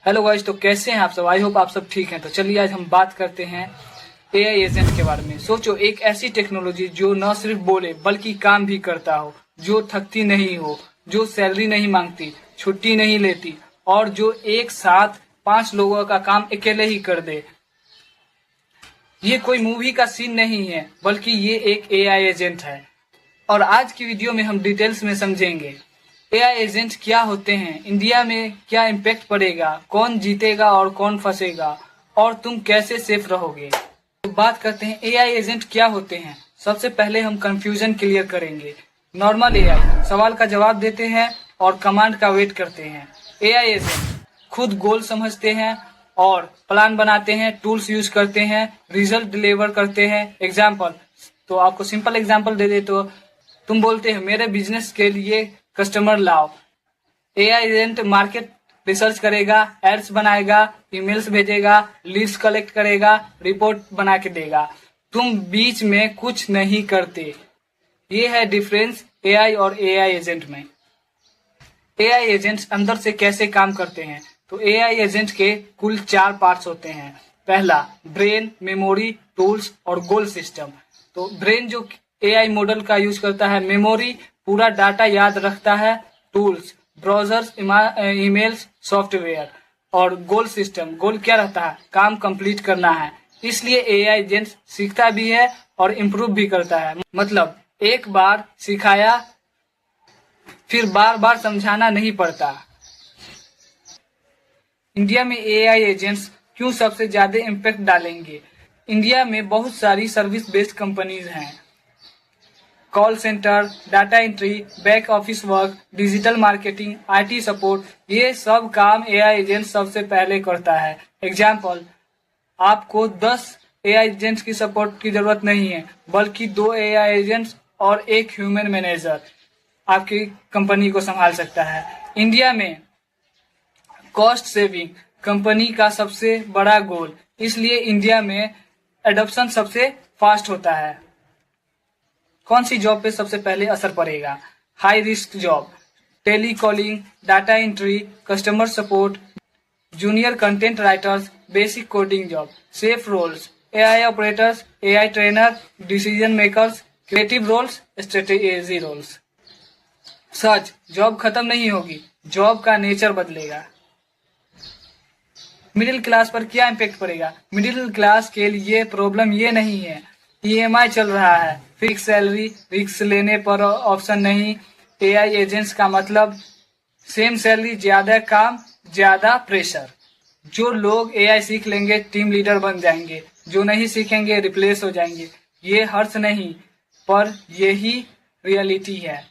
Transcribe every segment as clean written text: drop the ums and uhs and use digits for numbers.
Hello guys, तो कैसे हैं आप सब। आई होप आप सब ठीक हैं। तो चलिए आज हम बात करते हैं एआई एजेंट के बारे में। सोचो, एक ऐसी टेक्नोलॉजी जो न सिर्फ बोले बल्कि काम भी करता हो, जो थकती नहीं हो, जो सैलरी नहीं मांगती, छुट्टी नहीं लेती और जो एक साथ 5 लोगों का काम अकेले ही कर दे। ये कोई मूवी का सीन नहीं है, बल्कि ये एक एआई एजेंट है। और आज की वीडियो में हम डिटेल्स में समझेंगे एआई एजेंट क्या होते हैं, इंडिया में क्या इम्पैक्ट पड़ेगा, कौन जीतेगा और कौन फंसेगा, और तुम कैसे सेफ रहोगे। तो बात करते हैं एआई एजेंट क्या होते हैं। सबसे पहले हम कंफ्यूजन क्लियर करेंगे। नॉर्मल एआई सवाल का जवाब देते हैं और कमांड का वेट करते हैं। एआई एजेंट खुद गोल समझते हैं और प्लान बनाते हैं, टूल्स यूज करते हैं, रिजल्ट डिलीवर करते हैं। एग्जाम्पल, तो आपको सिंपल एग्जाम्पल दे दे तो तुम बोलते हैं मेरे बिजनेस के लिए कस्टमर लाओ। एआई एजेंट मार्केट रिसर्च करेगा, एड्स बनाएगा, ईमेल्स भेजेगा, लीड्स कलेक्ट करेगा, रिपोर्ट बना के देगा। तुम बीच में कुछ नहीं करते। ये है डिफरेंस एआई और एआई एजेंट में। एआई एजेंट्स अंदर से कैसे काम करते हैं। तो एआई एजेंट के कुल 4 पार्ट्स होते हैं। पहला ब्रेन, मेमोरी, टूल्स और गोल सिस्टम। तो ब्रेन जो एआई मॉडल का यूज करता है, मेमोरी पूरा डाटा याद रखता है, टूल्स ब्राउजर्स, ईमेल्स, सॉफ्टवेयर, और गोल सिस्टम गोल क्या रहता है, काम कंप्लीट करना है। इसलिए एआई एजेंट सीखता भी है और इम्प्रूव भी करता है। मतलब एक बार सिखाया फिर बार बार समझाना नहीं पड़ता। इंडिया में एआई एजेंट्स क्यों सबसे ज्यादा इम्पैक्ट डालेंगे। इंडिया में बहुत सारी सर्विस बेस्ड कंपनीज हैं। Call centre, data entry, back office work, digital marketing, IT support, ये सब काम एआई एजेंट सबसे पहले करता है। एग्जाम्पल, आपको 10 एआई एजेंट्स की सपोर्ट की जरूरत नहीं है, बल्कि 2 एआई एजेंट्स और 1 ह्यूमन मैनेजर आपकी कंपनी को संभाल सकता है। इंडिया में कॉस्ट सेविंग कंपनी का सबसे बड़ा गोल, इसलिए इंडिया में एडॉप्शन सबसे फास्ट होता है। कौन सी जॉब पे सबसे पहले असर पड़ेगा। High risk job, telecalling, data entry, customer support, junior content writers, basic coding job. Safe roles, AI operators, AI trainer, decision makers, creative roles, strategy roles. सच, जॉब खत्म नहीं होगी, जॉब का नेचर बदलेगा। मिडिल क्लास पर क्या impact पड़ेगा। Middle class के लिए प्रॉब्लम ये नहीं है, ईएमआई चल रहा है, फिक्स सैलरी, रिस्क लेने पर ऑप्शन नहीं। एआई एजेंट्स का मतलब सेम सैलरी, ज्यादा काम, ज्यादा प्रेशर। जो लोग एआई सीख लेंगे टीम लीडर बन जाएंगे, जो नहीं सीखेंगे रिप्लेस हो जाएंगे। ये हर्ष नहीं, पर यही रियलिटी है।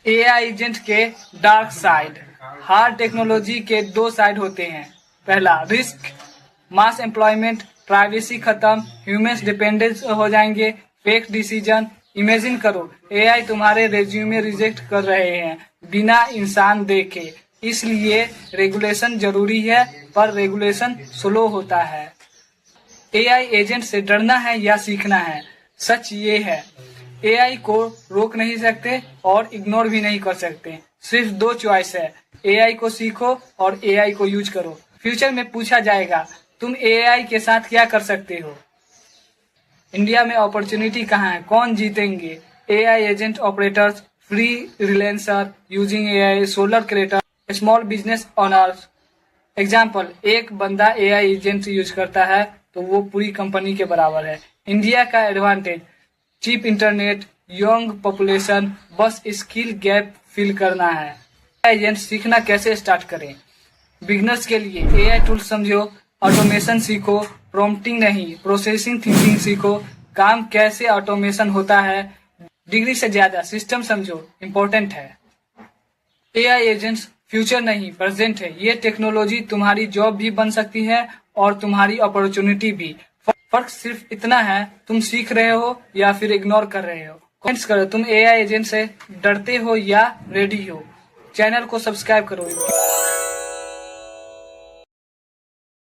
एआई एजेंट के डार्क साइड। हर टेक्नोलॉजी के 2 साइड होते हैं। पहला रिस्क, मास एम्प्लॉयमेंट, प्राइवेसी खत्म, ह्यूमंस डिपेंडेंस हो जाएंगे, फेक डिसीजन। इमेजिन करो एआई तुम्हारे रेज्यूमे रिजेक्ट कर रहे हैं बिना इंसान देखे। इसलिए रेगुलेशन जरूरी है, पर रेगुलेशन स्लो होता है। एआई एजेंट से डरना है या सीखना है। सच ये है, एआई को रोक नहीं सकते और इग्नोर भी नहीं कर सकते। सिर्फ 2 चॉइस है, एआई को सीखो और एआई को यूज करो। फ्यूचर में पूछा जाएगा तुम एआई के साथ क्या कर सकते हो। इंडिया में अपॉर्चुनिटी कहाँ है, कौन जीतेंगे। AI agent operators, freelancer using AI, solo creator, small business owners. Example, एक बंदा एआई एजेंट यूज करता है तो वो पूरी कंपनी के बराबर है। इंडिया का advantage, cheap internet, young population, बस स्किल गैप फिल करना है। एजेंट सीखना कैसे स्टार्ट करें। बिगनर्स के लिए एआई टूल समझो, ऑटोमेशन सीखो, प्रॉम्प्टिंग नहीं प्रोसेसिंग थिंकिंग सीखो, काम कैसे ऑटोमेशन होता है। डिग्री से ज्यादा सिस्टम समझो, इम्पोर्टेंट है। एआई एजेंट्स फ्यूचर नहीं प्रेजेंट है। ये टेक्नोलॉजी तुम्हारी जॉब भी बन सकती है और तुम्हारी अपॉर्चुनिटी भी। फर्क सिर्फ इतना है, तुम सीख रहे हो या फिर इग्नोर कर रहे हो। कमेंट्स करो, तुम एआई एजेंट से डरते हो या रेडी हो। चैनल को सब्सक्राइब करो।